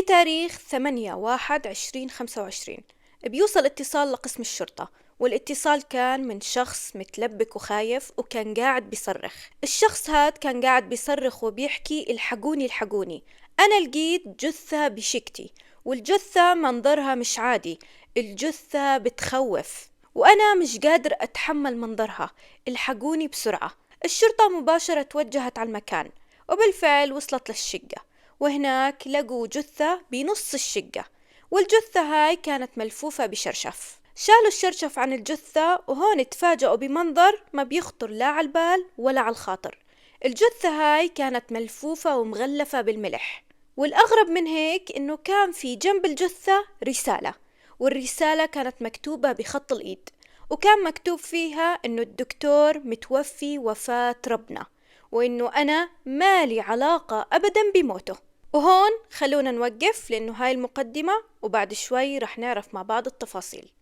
بتاريخ 8/1/2025 بيوصل اتصال لقسم الشرطة، والاتصال كان من شخص متلبك وخايف وكان قاعد بيصرخ. الشخص هاد كان قاعد بيصرخ وبيحكي: الحقوني الحقوني، أنا لقيت جثة بشكتي، والجثة منظرها مش عادي، الجثة بتخوف وأنا مش قادر أتحمل منظرها، الحقوني بسرعة. الشرطة مباشرة توجهت على المكان، وبالفعل وصلت للشقة، وهناك لقوا جثة بنص الشقة، والجثة هاي كانت ملفوفة بشرشف. شالوا الشرشف عن الجثة، وهون تفاجأوا بمنظر ما بيخطر لا على البال ولا على الخاطر. الجثة هاي كانت ملفوفة ومغلفة بالملح، والأغرب من هيك إنه كان في جنب الجثة رسالة، والرسالة كانت مكتوبة بخط الإيد، وكان مكتوب فيها إنه الدكتور متوفي وفاة ربنا، وإنه أنا مالي علاقة أبدا بموته. وهون خلونا نوقف لأنه هاي المقدمة، وبعد شوي رح نعرف مع بعض التفاصيل.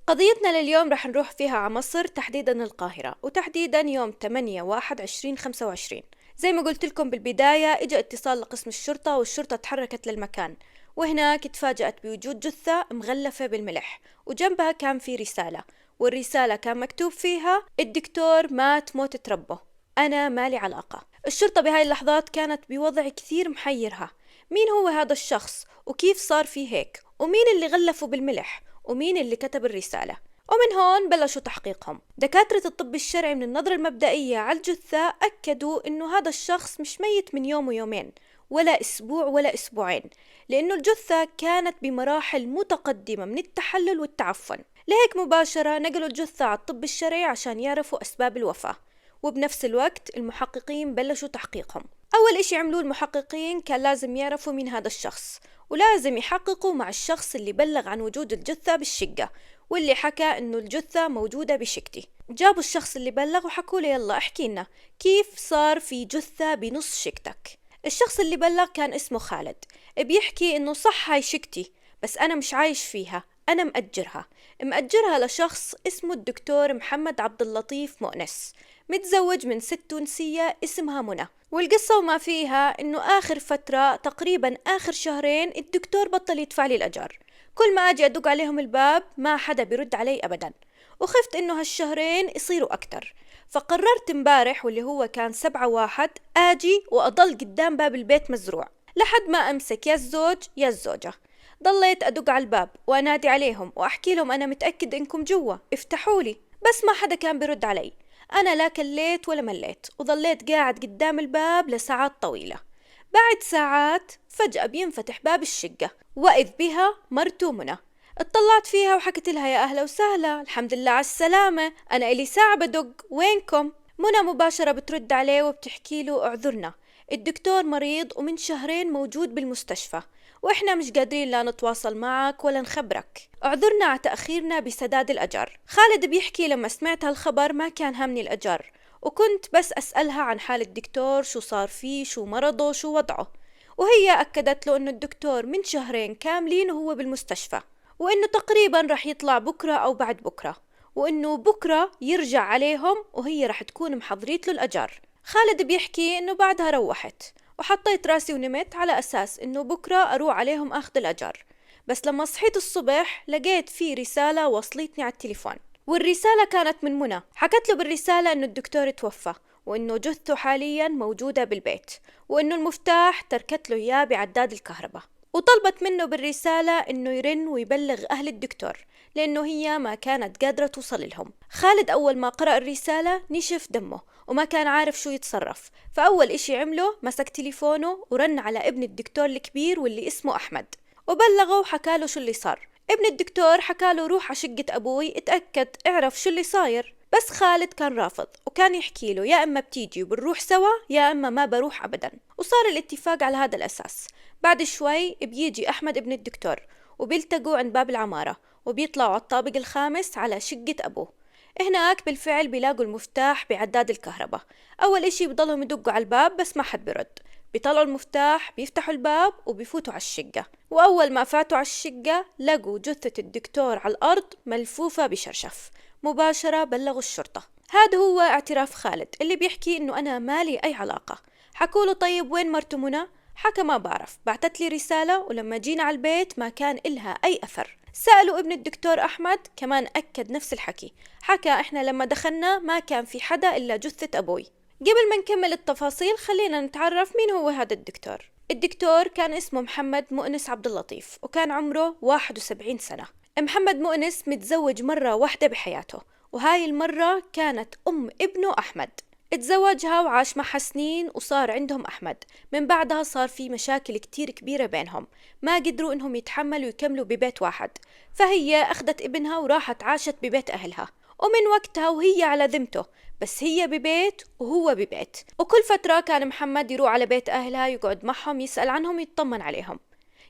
قضيتنا لليوم رح نروح فيها على مصر، تحديدا القاهرة، وتحديدا يوم 8/1/2025. زي ما قلت لكم بالبداية، اجى اتصال لقسم الشرطة، والشرطة تحركت للمكان، وهناك تفاجأت بوجود جثة مغلفة بالملح، وجنبها كان في رسالة، والرسالة كان مكتوب فيها: الدكتور مات موتة ربه، أنا مالي علاقة. الشرطة بهاي اللحظات كانت بوضع كثير محيرها: مين هو هذا الشخص؟ وكيف صار فيه هيك؟ ومين اللي غلفه بالملح؟ ومين اللي كتب الرسالة؟ ومن هون بلشوا تحقيقهم. دكاترة الطب الشرعي من النظرة المبدئية على الجثة أكدوا إنه هذا الشخص مش ميت من يوم ويومين ولا أسبوع ولا أسبوعين، لأنه الجثة كانت بمراحل متقدمة من التحلل والتعفن. لهيك مباشرة نقلوا الجثة على الطب الشرعي عشان يعرفوا أسباب الوفاة، وبنفس الوقت المحققين بلشوا تحقيقهم. أول إشي عملوه المحققين كان لازم يعرفوا مين هذا الشخص، ولازم يحققوا مع الشخص اللي بلغ عن وجود الجثة بالشقة، واللي حكى إنه الجثة موجودة بشقتي. جابوا الشخص اللي بلغ وحكوا له: يلا احكي لنا كيف صار في جثة بنص شقتك. الشخص اللي بلغ كان اسمه خالد، بيحكي إنه صح هاي شقتي، بس أنا مش عايش فيها، أنا مأجرها لشخص اسمه الدكتور محمد عبد اللطيف مؤنس، متزوج من ست تونسية اسمها منى. والقصة وما فيها إنه آخر فترة، تقريبا آخر شهرين، الدكتور بطل يدفع لي الأجار. كل ما أجي أدق عليهم الباب ما حدا بيرد علي أبدا، وخفت إنه هالشهرين يصيروا أكتر. فقررت امبارح، واللي هو كان 7/1، آجي وأضل قدام باب البيت مزروع لحد ما أمسك يا الزوج يا الزوجة. ضليت أدق على الباب وأنادي عليهم وأحكي لهم: أنا متأكد إنكم جوا، افتحوا لي. بس ما حدا كان بيرد علي. أنا لا كليت ولا مليت، وظليت قاعد قدام الباب لساعات طويلة. بعد ساعات فجأة بينفتح باب الشقة، وإذ بها مرته منى. اطلعت فيها وحكت لها: يا أهلا وسهلا، الحمد لله على السلامة، أنا إلي ساعة بدق، وينكم؟ منى مباشرة بترد عليه وبتحكي له: اعذرنا، الدكتور مريض ومن شهرين موجود بالمستشفى، وإحنا مش قادرين لا نتواصل معك ولا نخبرك، اعذرنا على تأخيرنا بسداد الأجار. خالد بيحكي: لما سمعت هالخبر ما كان همني الأجار، وكنت بس أسألها عن حال الدكتور، شو صار فيه، شو مرضه، شو وضعه. وهي أكدت له إنه الدكتور من شهرين كاملين وهو بالمستشفى، وإنه تقريبا رح يطلع بكرة أو بعد بكرة، وإنه بكرة يرجع عليهم وهي رح تكون محضريت له الأجار. خالد بيحكي إنه بعدها روحت وحطيت راسي ونمت على أساس إنه بكرة أروح عليهم أخذ الأجار. بس لما صحيت الصبح لقيت في رسالة وصلتني على التليفون، والرسالة كانت من منى. حكت له بالرسالة إنه الدكتور توفى، وإنه جثته حاليا موجودة بالبيت، وإنه المفتاح تركت له إياه بعداد الكهرباء، وطلبت منه بالرسالة إنه يرن ويبلغ أهل الدكتور لأنه هي ما كانت قادرة توصل لهم. خالد أول ما قرأ الرسالة نشف دمه وما كان عارف شو يتصرف، فأول إشي عمله مسك تليفونه ورن على ابن الدكتور الكبير واللي اسمه أحمد، وبلغه وحكاله شو اللي صار. ابن الدكتور حكاله: روح على شقة أبوي اتأكد اعرف شو اللي صاير. بس خالد كان رافض، وكان يحكي له: يا أما بتيجي وبنروح سوا، يا أما ما بروح أبدا. وصار الاتفاق على هذا الأساس. بعد شوي بيجي أحمد ابن الدكتور، وبيلتقوا عند باب العمارة، وبيطلعوا على الطابق الخامس على شقة أبوه. هناك بالفعل بيلاقوا المفتاح بعداد الكهرباء. أول إشي بضلهم يدقوا على الباب بس ما حد بيرد. بيطلعوا المفتاح، بيفتحوا الباب وبيفوتوا على الشقة. وأول ما فاتوا على الشقة لقوا جثة الدكتور على الأرض ملفوفة بشرشف. مباشرة بلغوا الشرطة. هذا هو اعتراف خالد اللي بيحكي إنه أنا مالي أي علاقة. حكوله طيب وين مرته منى؟ حكى ما بعرف، بعتت لي رسالة ولما جينا على البيت ما كان إلها أي أثر. سألوا ابن الدكتور أحمد كمان أكد نفس الحكي، حكى إحنا لما دخلنا ما كان في حدا إلا جثة أبوي. قبل ما نكمل التفاصيل خلينا نتعرف مين هو هذا الدكتور. الدكتور كان اسمه محمد مؤنس عبد اللطيف وكان عمره 71 سنة. محمد مؤنس متزوج مرة واحدة بحياته، وهاي المرة كانت ابنه أحمد. اتزوجها وعاش معها سنين وصار عندهم أحمد. من بعدها صار في مشاكل كتير كبيرة بينهم، ما قدروا إنهم يتحملوا يكملوا ببيت واحد، فهي أخذت ابنها وراحت عاشت ببيت أهلها، ومن وقتها وهي على ذمته، بس هي ببيت وهو ببيت. وكل فترة كان محمد يروح على بيت أهلها يقعد معهم يسأل عنهم يطمن عليهم.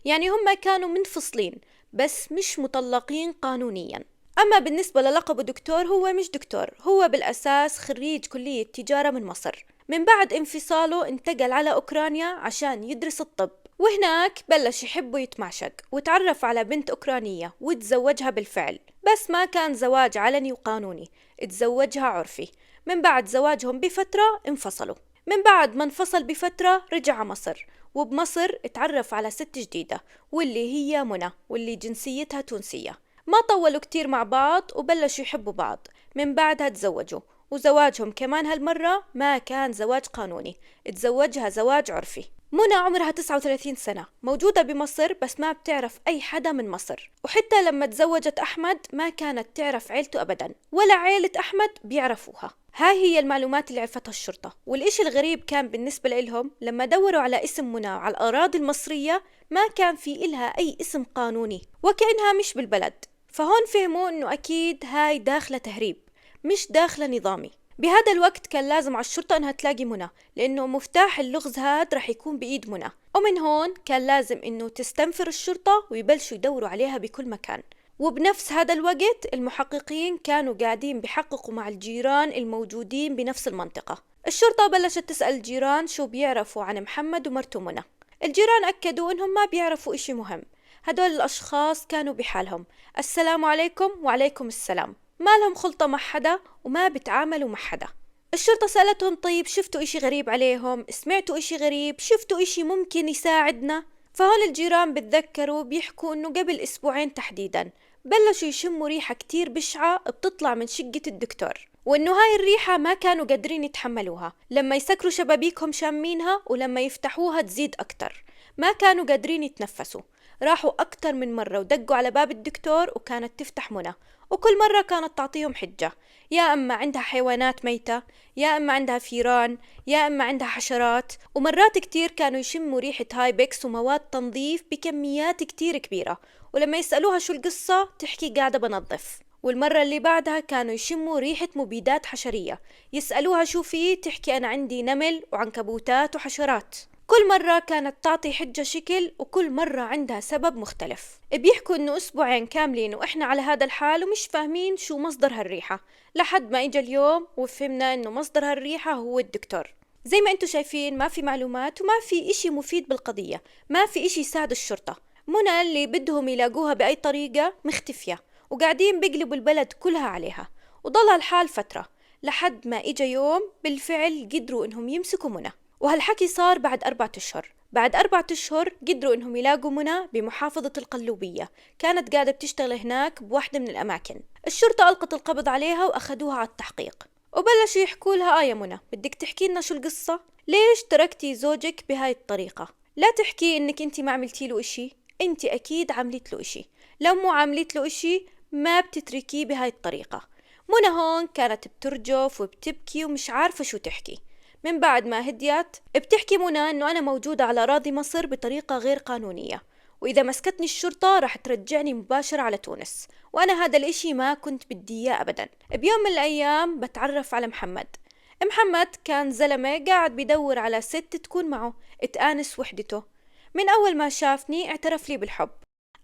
يعني هم كانوا منفصلين بس مش مطلقين قانونيا. أما بالنسبة للقب دكتور، هو مش دكتور، هو بالأساس خريج كلية تجارة من مصر. من بعد انفصاله انتقل على أوكرانيا عشان يدرس الطب، وهناك بلش يحب ويتمعشق وتعرف على بنت أوكرانية وتزوجها بالفعل، بس ما كان زواج علني وقانوني، تزوجها عرفي. من بعد زواجهم بفترة انفصلوا. من بعد ما انفصل بفترة رجع مصر، وبمصر اتعرف على ست جديدة واللي هي منى، واللي جنسيتها تونسية. ما طولوا كتير مع بعض وبلشوا يحبوا بعض. من بعدها تزوجوا، وزواجهم كمان هالمرة ما كان زواج قانوني، تزوجها زواج عرفي. منى عمرها 39 سنة، موجودة بمصر بس ما بتعرف أي حدا من مصر، وحتى لما تزوجت أحمد ما كانت تعرف عيلته أبدا، ولا عيلة أحمد بيعرفوها. هاي هي المعلومات اللي عرفتها الشرطة. والإشي الغريب كان بالنسبة لهم لما دوروا على اسم منى على الأراضي المصرية ما كان في إلها أي اسم قانوني، وكأنها مش بالبلد. فهون فهموا إنه أكيد هاي داخلة تهريب مش داخلة نظامي. بهذا الوقت كان لازم على الشرطة إنها تلاقي منى، لأنه مفتاح اللغز هاد رح يكون بإيد منى، ومن هون كان لازم إنه تستنفر الشرطة ويبلشوا يدوروا عليها بكل مكان. وبنفس هذا الوقت المحققين كانوا قاعدين بيحققوا مع الجيران الموجودين بنفس المنطقة. الشرطة بلشت تسأل الجيران شو بيعرفوا عن محمد ومرته منى. الجيران أكدوا إنهم ما بيعرفوا إشي مهم، هدول الأشخاص كانوا بحالهم، السلام عليكم وعليكم السلام، ما لهم خلطة مع حدا وما بتعاملوا مع حدا. الشرطة سألتهم طيب شفتوا إشي غريب عليهم؟ سمعتوا إشي غريب؟ شفتوا إشي ممكن يساعدنا؟ فهون الجيران بتذكروا بيحكوا إنه قبل أسبوعين تحديدا بلشوا يشموا ريحة كتير بشعة بتطلع من شقة الدكتور، وإنه هاي الريحة ما كانوا قادرين يتحملوها، لما يسكروا شبابيكهم شامينها ولما يفتحوها تزيد أكتر، ما كانوا قادرين يتنفسوا. راحوا أكتر من مرة ودقوا على باب الدكتور وكانت تفتح منى، وكل مرة كانت تعطيهم حجة، يا أما عندها حيوانات ميتة، يا أما عندها فيران، يا أما عندها حشرات. ومرات كتير كانوا يشموا ريحة هايبكس ومواد تنظيف بكميات كتير كبيرة، ولما يسألوها شو القصة تحكي قاعدة بنظف. والمرة اللي بعدها كانوا يشموا ريحة مبيدات حشرية، يسألوها شو فيه تحكي أنا عندي نمل وعنكبوتات وحشرات. كل مرة كانت تعطي حجة شكل، وكل مرة عندها سبب مختلف. بيحكوا إنه أسبوعين كاملين وإحنا على هذا الحال ومش فاهمين شو مصدر هالريحة، لحد ما إجا اليوم وفهمنا إنه مصدر هالريحة هو الدكتور. زي ما انتو شايفين ما في معلومات وما في إشي مفيد بالقضية، ما في إشي يساعد الشرطة. منى اللي بدهم يلاقوها بأي طريقة مختفية، وقاعدين بيقلبوا البلد كلها عليها، وضل هالحال فترة لحد ما إجا يوم بالفعل قدروا إنهم يمسكوا منى. وهالحكي صار بعد 4 أشهر. بعد 4 أشهر قدروا إنهم يلاقوا منى بمحافظة القلوبية، كانت قاعدة بتشتغل هناك بواحدة من الأماكن. الشرطة ألقت القبض عليها وأخذوها على التحقيق، وبلشوا يحكوا لها يا منى بدك تحكي لنا شو القصة؟ ليش تركتي زوجك بهاي الطريقة؟ لا تحكي إنك أنت ما عملتي له إشي، أنت أكيد عملت له إشي، لو مو عملت له إشي ما بتتركيه بهاي الطريقة. منى هون كانت بترجف وبتبكي ومش عارفة شو تحكي. من بعد ما هديت بتحكي منى إنه أنا موجودة على أراضي مصر بطريقة غير قانونية، وإذا مسكتني الشرطة راح ترجعني مباشرة على تونس، وأنا هذا الإشي ما كنت بدي إياه أبدا. بيوم من الأيام بتعرف على محمد. محمد كان زلمة قاعد بدور على ست تكون معه تآنس وحدته. من أول ما شافني اعترف لي بالحب،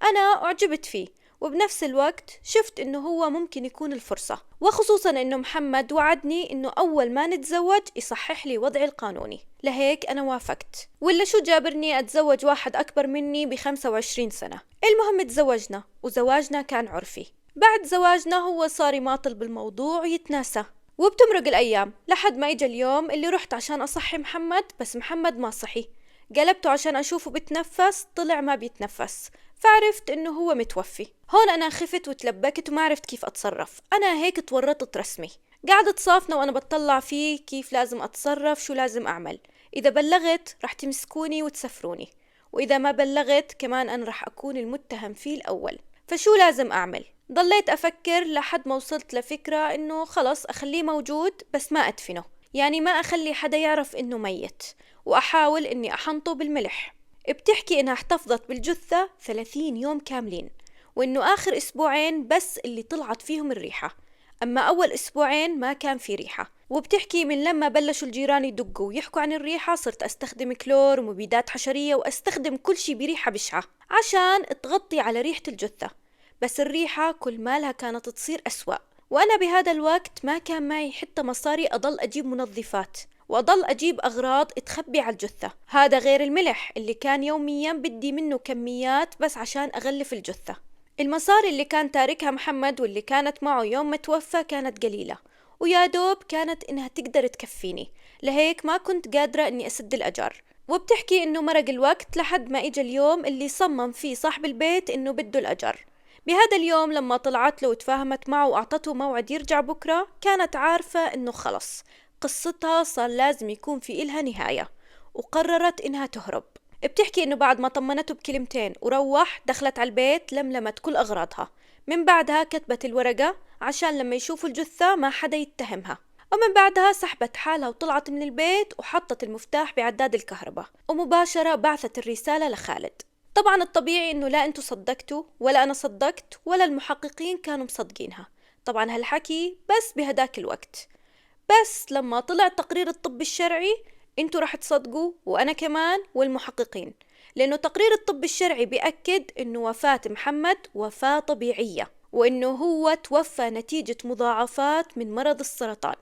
أنا أعجبت فيه، وبنفس الوقت شفت إنه هو ممكن يكون الفرصة، وخصوصا إنه محمد وعدني إنه أول ما نتزوج يصحح لي وضعي القانوني، لهيك أنا وافقت. ولا شو جابرني أتزوج واحد أكبر مني ب25 سنة؟ المهم تزوجنا، وزواجنا كان عرفي. بعد زواجنا هو صار يماطل بالموضوع ويتناسى، وبتمرق الأيام لحد ما إجا اليوم اللي رحت عشان أصحي محمد، بس محمد ما صحي. قلبته عشان أشوفه بتنفس، طلع ما بيتنفس، فعرفت إنه هو متوفي. هون أنا خفت وتلبكت وما عرفت كيف أتصرف. أنا هيك تورطت رسمي، قعدت صافنة وأنا بتطلع فيه كيف لازم أتصرف، شو لازم أعمل. إذا بلغت رح تمسكوني وتسفروني، وإذا ما بلغت كمان أنا رح أكون المتهم فيه الأول. فشو لازم أعمل؟ ضليت أفكر لحد ما وصلت لفكرة إنه خلص أخليه موجود بس ما أدفنه، يعني ما أخلي حدا يعرف إنه ميت، وأحاول إني أحنطه بالملح. بتحكي إنها احتفظت بالجثة 30 يوم كاملين، وإنه آخر أسبوعين بس اللي طلعت فيهم الريحة، أما أول أسبوعين ما كان في ريحة. وبتحكي من لما بلشوا الجيران يدقوا ويحكوا عن الريحة صرت أستخدم كلور ومبيدات حشرية وأستخدم كل شي بريحة بشعة عشان تغطي على ريحة الجثة، بس الريحة كل مالها كانت تصير أسوأ. وأنا بهذا الوقت ما كان معي حتى مصاري أضل أجيب منظفات وأضل أجيب أغراض تخبي على الجثة، هذا غير الملح اللي كان يوميا بدي منه كميات بس عشان أغلف الجثة. المصاري اللي كان تاركها محمد واللي كانت معه يوم ما توفى كانت قليلة، ويا دوب كانت إنها تقدر تكفيني، لهيك ما كنت قادرة إني أسد الأجار. وبتحكي إنه مرق الوقت لحد ما إجا اليوم اللي صمم فيه صاحب البيت إنه بده الأجر. بهذا اليوم لما طلعت له وتفاهمت معه وأعطته موعد يرجع بكرة، كانت عارفة إنه خلص قصتها صار لازم يكون في إلها نهاية، وقررت إنها تهرب. بتحكي إنه بعد ما طمنته بكلمتين وروح دخلت على البيت لملمت كل أغراضها، من بعدها كتبت الورقة عشان لما يشوفوا الجثة ما حدا يتهمها، ومن بعدها سحبت حالها وطلعت من البيت وحطت المفتاح بعداد الكهرباء، ومباشرة بعثت الرسالة لخالد. طبعا الطبيعي انه لا انتو صدقتوا ولا انا صدقت ولا المحققين كانوا مصدقينها، طبعا هالحكي بس بهداك الوقت، بس لما طلع تقرير الطب الشرعي انتو رح تصدقوا وانا كمان والمحققين، لانه تقرير الطب الشرعي بيأكد انه وفاة محمد وفاة طبيعية، وانه هو توفى نتيجة مضاعفات من مرض السرطان.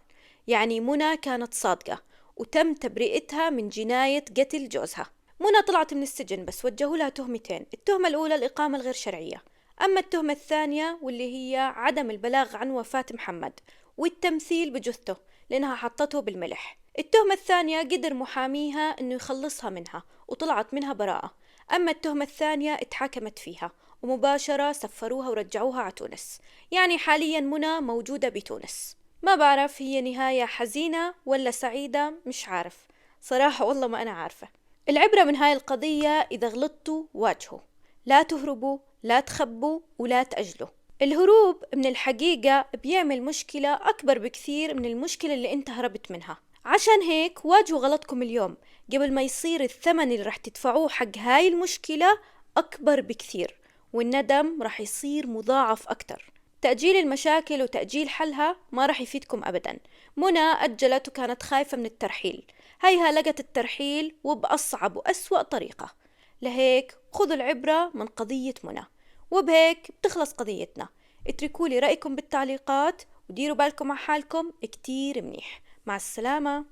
يعني منى كانت صادقة وتم تبرئتها من جناية قتل جوزها. منى طلعت من السجن بس وجهوا لها تهمتين، التهمة الأولى الإقامة الغير شرعية، أما التهمة الثانية واللي هي عدم البلاغ عن وفاة محمد والتمثيل بجثته لأنها حطته بالملح. التهمة الثانية قدر محاميها أنه يخلصها منها وطلعت منها براءة، أما التهمة الثانية اتحاكمت فيها ومباشرة سفروها ورجعوها على تونس، يعني حاليا منى موجودة بتونس. ما بعرف هي نهاية حزينة ولا سعيدة، مش عارف صراحة، والله ما أنا عارفة. العبرة من هاي القضية إذا غلطتوا واجهوا، لا تهربوا، لا تخبوا، ولا تأجلوا. الهروب من الحقيقة بيعمل مشكلة أكبر بكثير من المشكلة اللي انت هربت منها، عشان هيك واجهوا غلطكم اليوم قبل ما يصير الثمن اللي رح تدفعوه حق هاي المشكلة أكبر بكثير، والندم رح يصير مضاعف أكتر. تأجيل المشاكل وتأجيل حلها ما رح يفيدكم أبدا. منى أجلت وكانت خايفة من الترحيل، هيها لقت الترحيل وبأصعب وأسوأ طريقة، لهيك خذوا العبرة من قضية منى. وبهيك بتخلص قضيتنا. اتركوا لي رأيكم بالتعليقات وديروا بالكم على حالكم كتير منيح. مع السلامة.